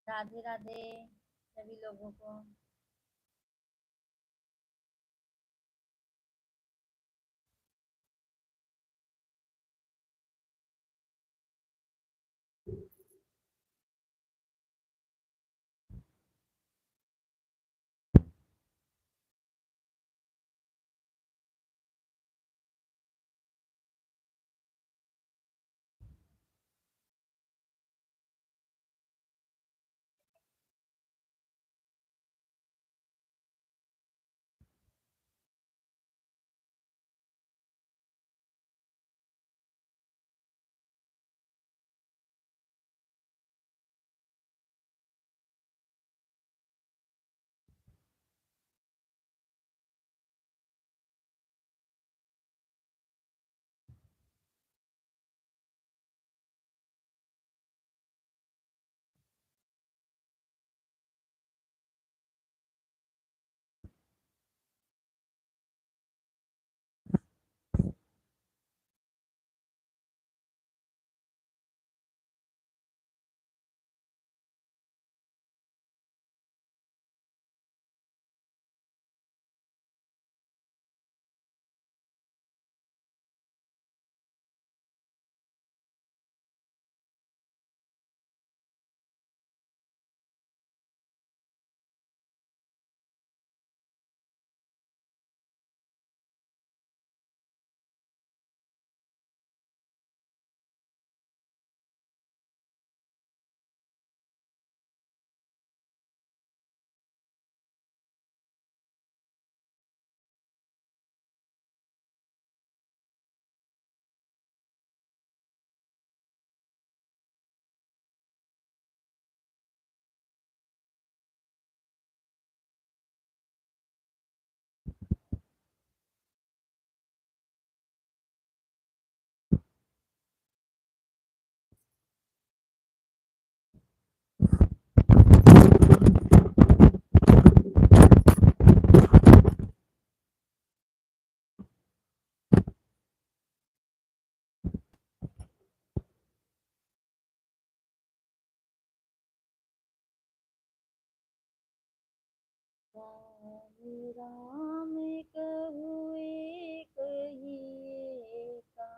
राधे राधे सभी लोगों को। राम राम कहूँ एक ही एका।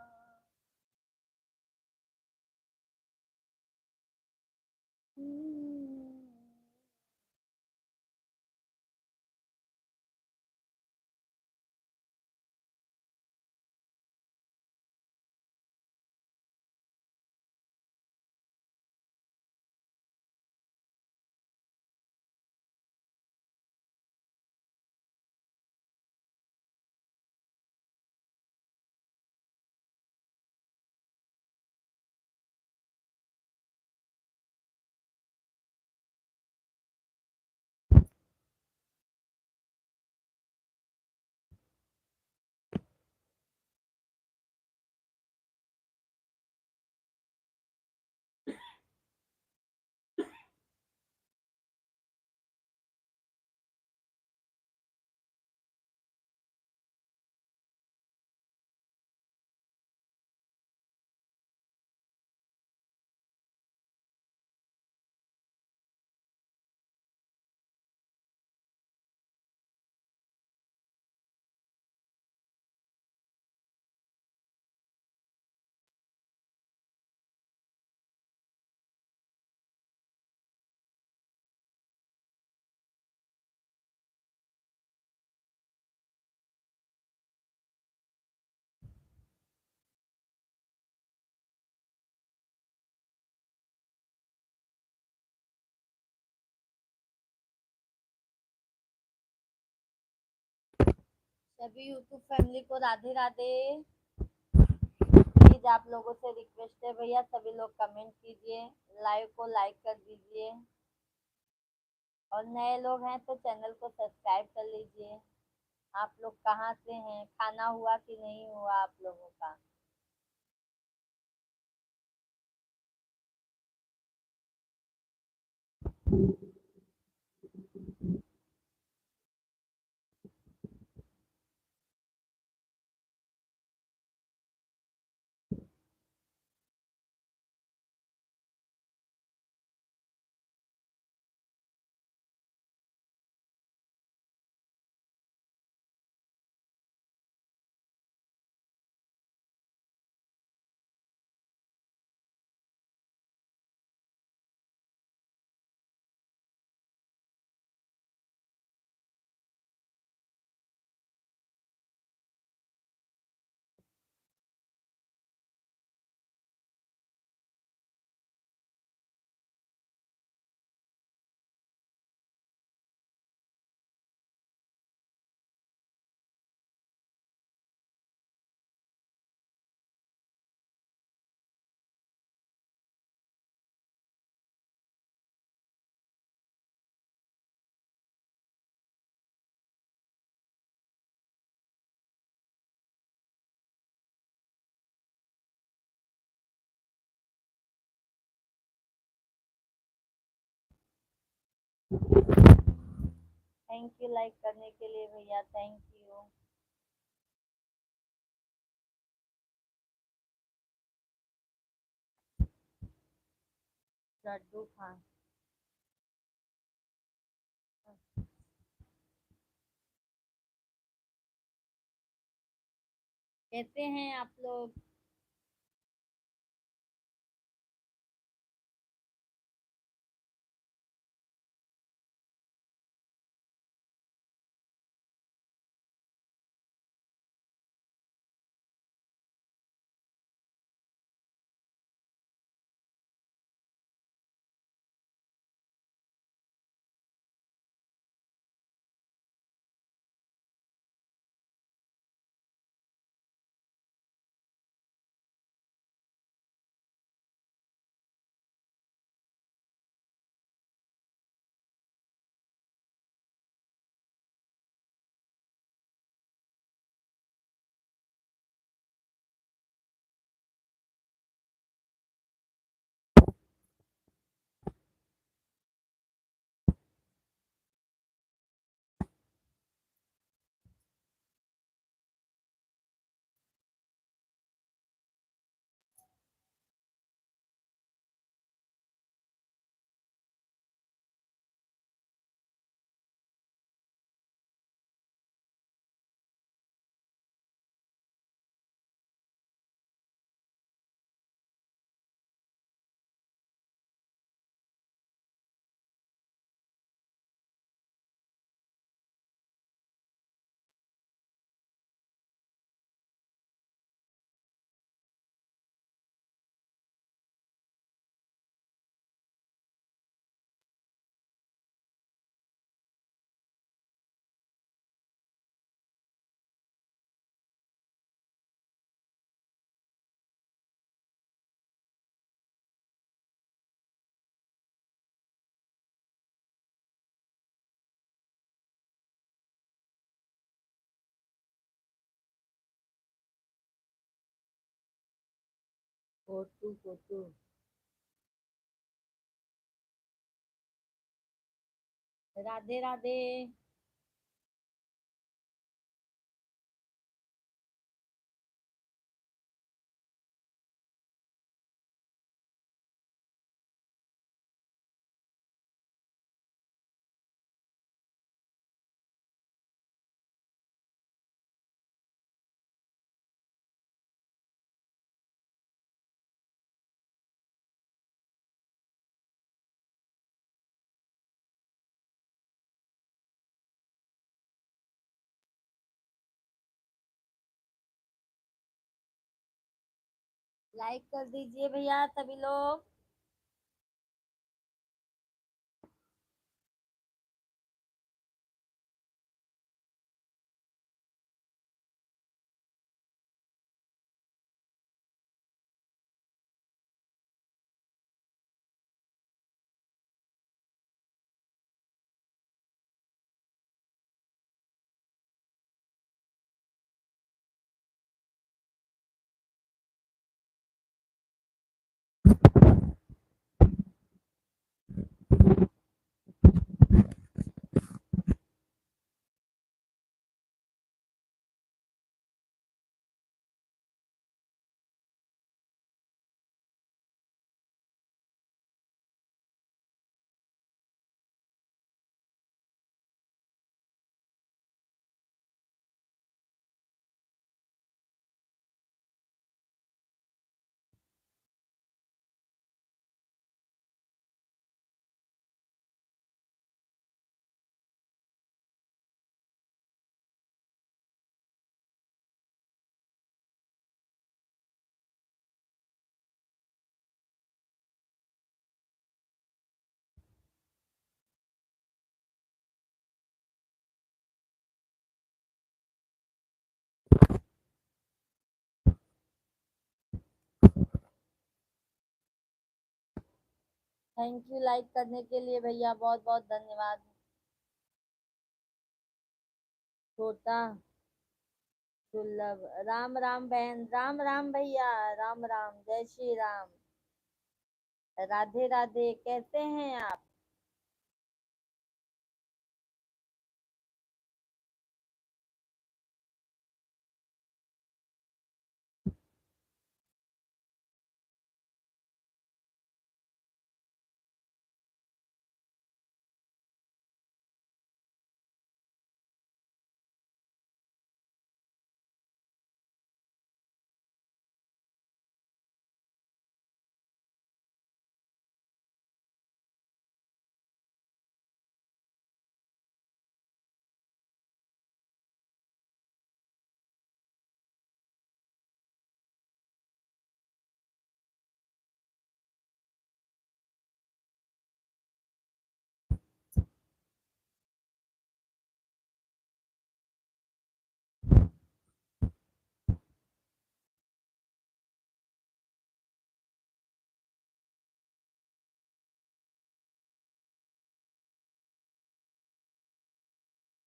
सभी यूट्यूब फैमिली को राधे राधे। प्लीज आप लोगों से रिक्वेस्ट है भैया, सभी लोग कमेंट कीजिए, लाइव को लाइक कर दीजिए, और नए लोग हैं तो चैनल को सब्सक्राइब कर लीजिए। आप लोग कहाँ से हैं, खाना हुआ कि नहीं हुआ आप लोगों का? थैंक यू लाइक करने के लिए भैया, थैंक यू। लड्डू खान, कैसे हैं आप लोग? Photo photo. Radhe Radhe. Like कर दीजिए भैया सभी लोग। थैंक यू लाइक करने के लिए भैया, बहुत बहुत धन्यवाद। छोटा दुर्लभ, राम राम बहन, राम राम भैया, राम राम, जय श्री राम। राधे राधे, कैसे हैं आप?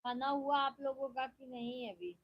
खाना हुआ आप लोगों का कि नहीं अभी?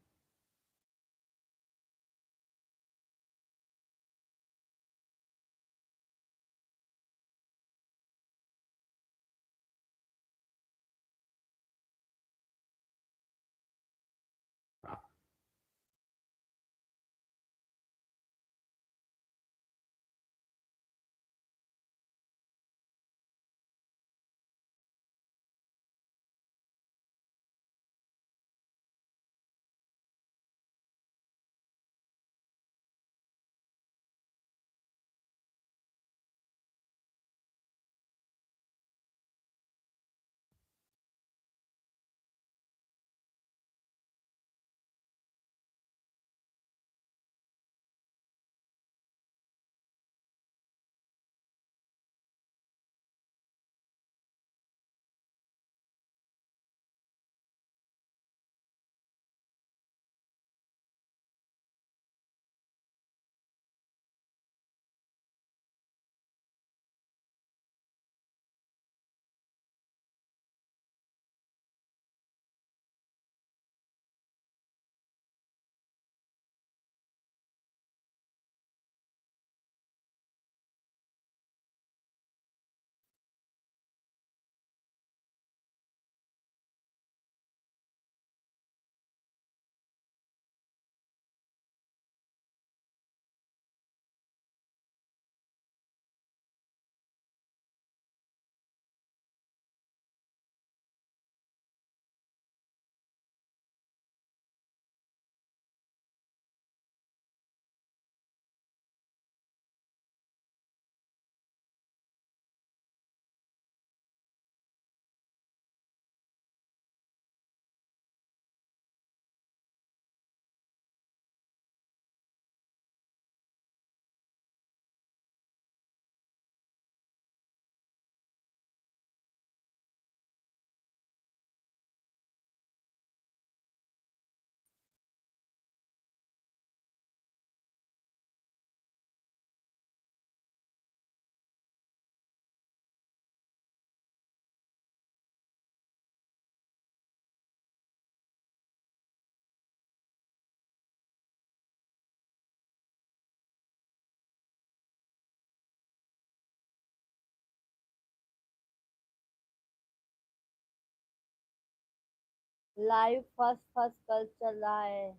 लाइव फर्स्ट फर्स्ट कल चल रहा है।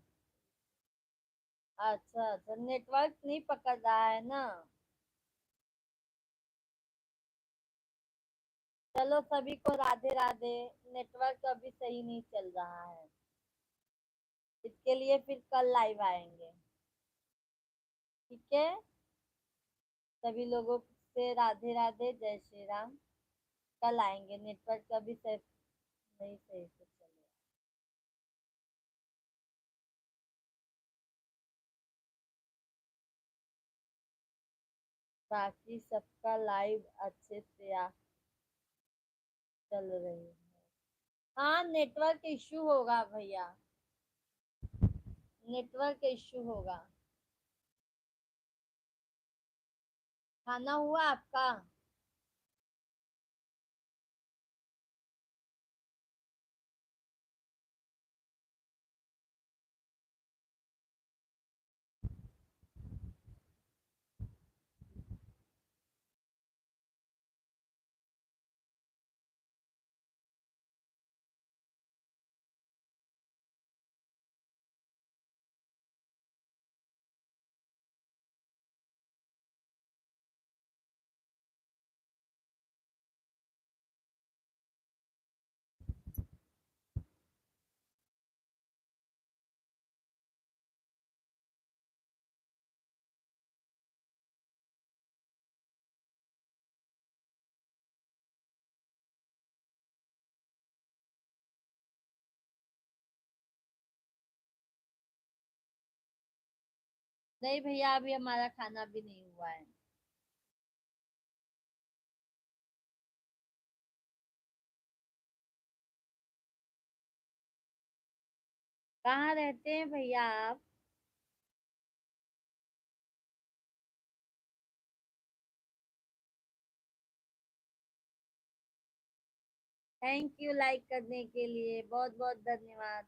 अच्छा अच्छा, नेटवर्क नहीं पकड़ रहा है ना। चलो सभी को राधे राधे। नेटवर्क अभी सही नहीं चल रहा है, इसके लिए फिर कल लाइव आएंगे। ठीक है। सभी लोगों से राधे राधे, जय श्री राम। कल आएंगे, नेटवर्क अभी सही नहीं, सही से चल रहा। बाकी सबका लाइव अच्छे से चल रही है। हाँ, नेटवर्क इश्यू होगा भैया, नेटवर्क इश्यू होगा। खाना हुआ आपका? नहीं भैया, अभी हमारा खाना भी नहीं हुआ है। कहाँ रहते हैं भैया आप? थैंक यू लाइक करने के लिए, बहुत बहुत धन्यवाद।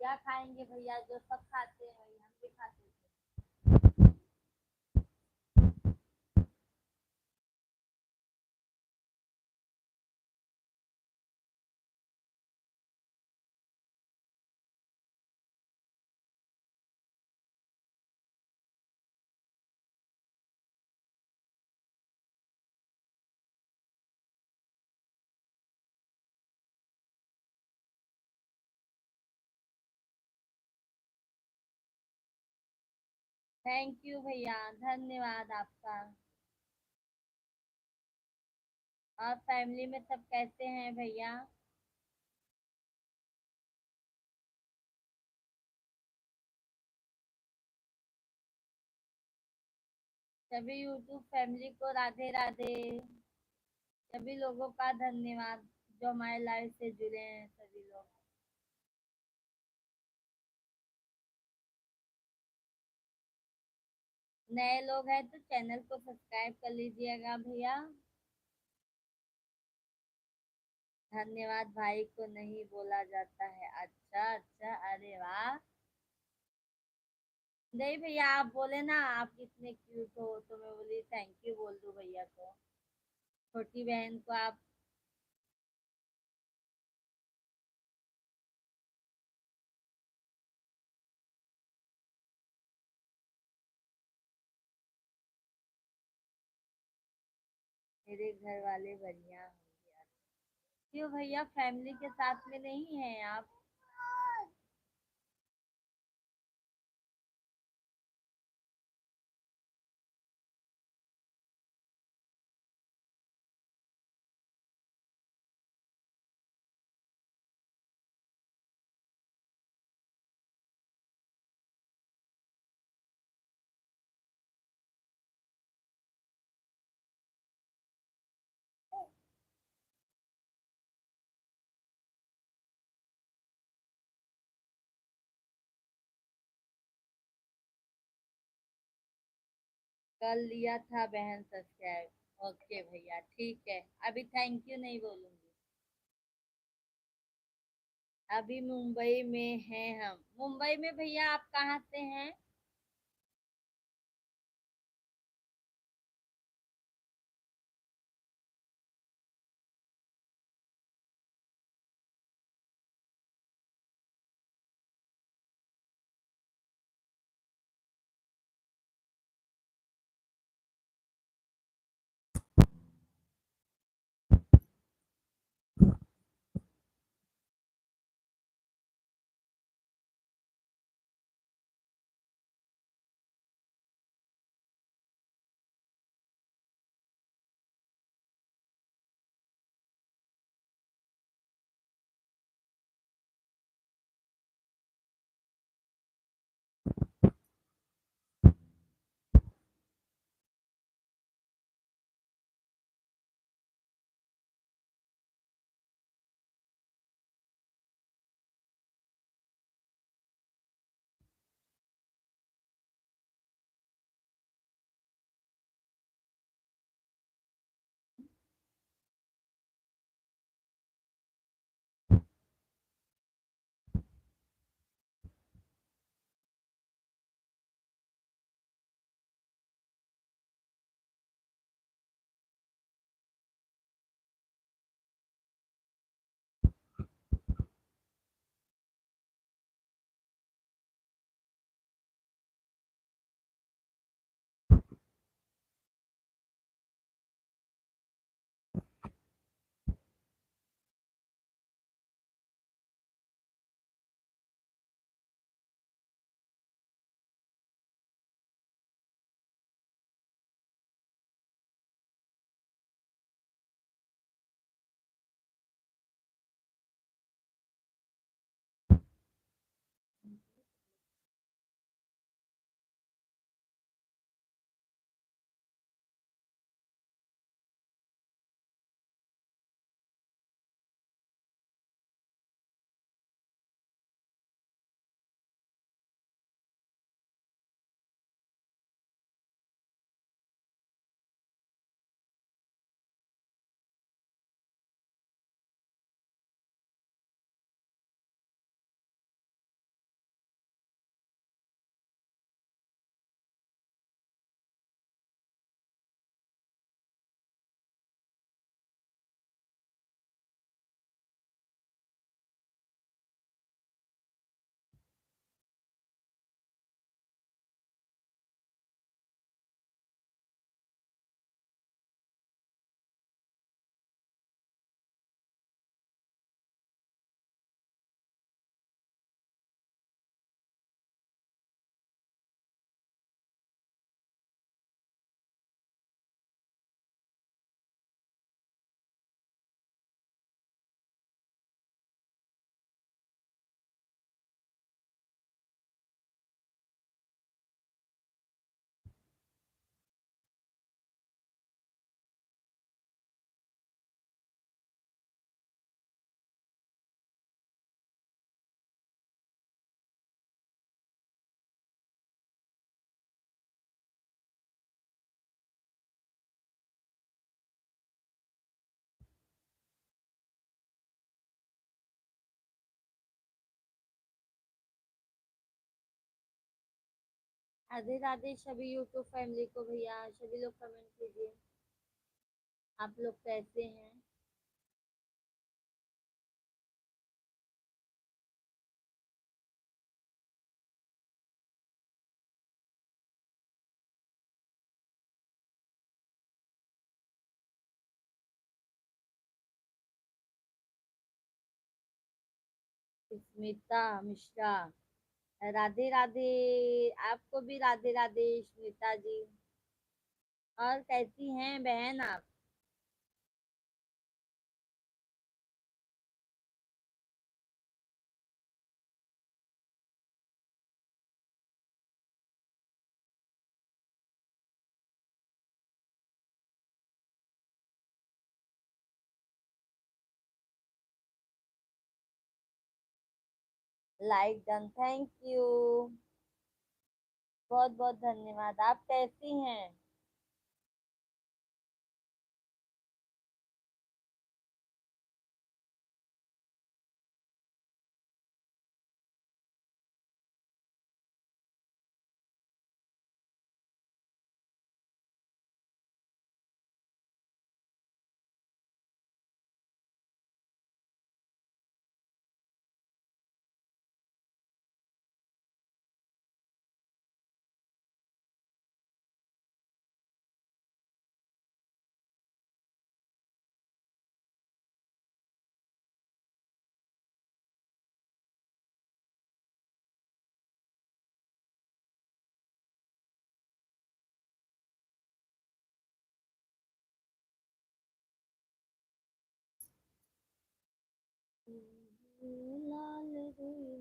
क्या खाएंगे भैया, जो सब खाते हैं वही हम भी खाते थे। थैंक यू भैया, धन्यवाद आपका। और फैमिली में सब कैसे हैं भैया? सभी यूट्यूब फैमिली को राधे राधे। सभी लोगों का धन्यवाद जो हमारे लाइव से जुड़े हैं सभी लोग। नए लोग हैं तो चैनल को सब्सक्राइब कर लीजिएगा भैया। धन्यवाद भाई को नहीं बोला जाता है, अच्छा अच्छा, अरे वाह। नहीं भैया, आप बोले ना आप कितने क्यूट हो, तो मैं बोली थैंक यू बोल दूं भैया को। छोटी बहन को आप। मेरे घर वाले बढ़िया होंगे यार। क्यों भैया, फैमिली के साथ में नहीं है आप? कर लिया था बहन सब्सक्राइब, ओके भैया ठीक है। अभी थैंक यू नहीं बोलूंगी। अभी मुंबई में हैं हम। मुंबई में भैया आप कहाँ से हैं? राधे राधे सभी यूट्यूब फैमिली को भैया, सभी लोग कमेंट कीजिए, आप लोग कैसे हैं। स्मिता मिश्रा, राधे राधे। आपको भी राधे राधे स्मिता जी। और कैसी हैं बहन आप। Like done, thank you. बहुत बहुत धन्यवाद। आप कैसी हैं। लाल रे